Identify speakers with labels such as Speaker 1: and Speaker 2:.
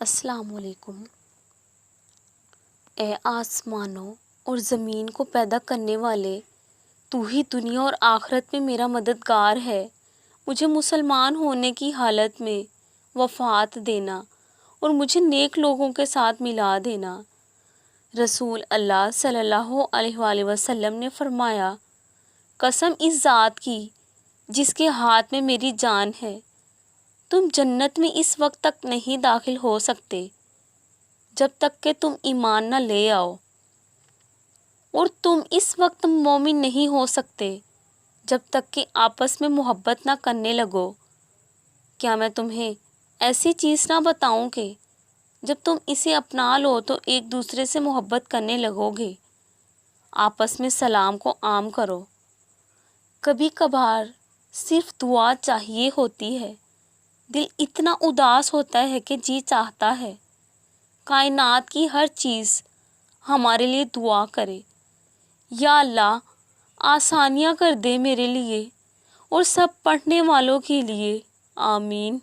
Speaker 1: السلام علیکم۔ اے آسمانوں اور زمین کو پیدا کرنے والے، تو ہی دنیا اور آخرت میں میرا مددگار ہے۔ مجھے مسلمان ہونے کی حالت میں وفات دینا اور مجھے نیک لوگوں کے ساتھ ملا دینا۔ رسول اللہ صلی اللہ علیہ وآلہ وسلم نے فرمایا، قسم اس ذات کی جس کے ہاتھ میں میری جان ہے، تم جنت میں اس وقت تک نہیں داخل ہو سکتے جب تک کہ تم ایمان نہ لے آؤ، اور تم اس وقت مومن نہیں ہو سکتے جب تک کہ آپس میں محبت نہ کرنے لگو۔ کیا میں تمہیں ایسی چیز نہ بتاؤں کہ جب تم اسے اپنا لو تو ایک دوسرے سے محبت کرنے لگو گے؟ آپس میں سلام کو عام کرو۔ کبھی کبھار صرف دعا چاہیے ہوتی ہے۔ دل اتنا اداس ہوتا ہے کہ جی چاہتا ہے کائنات کی ہر چیز ہمارے لیے دعا کرے، یا اللہ آسانیاں کر دے میرے لیے اور سب پڑھنے والوں کے لیے، آمین۔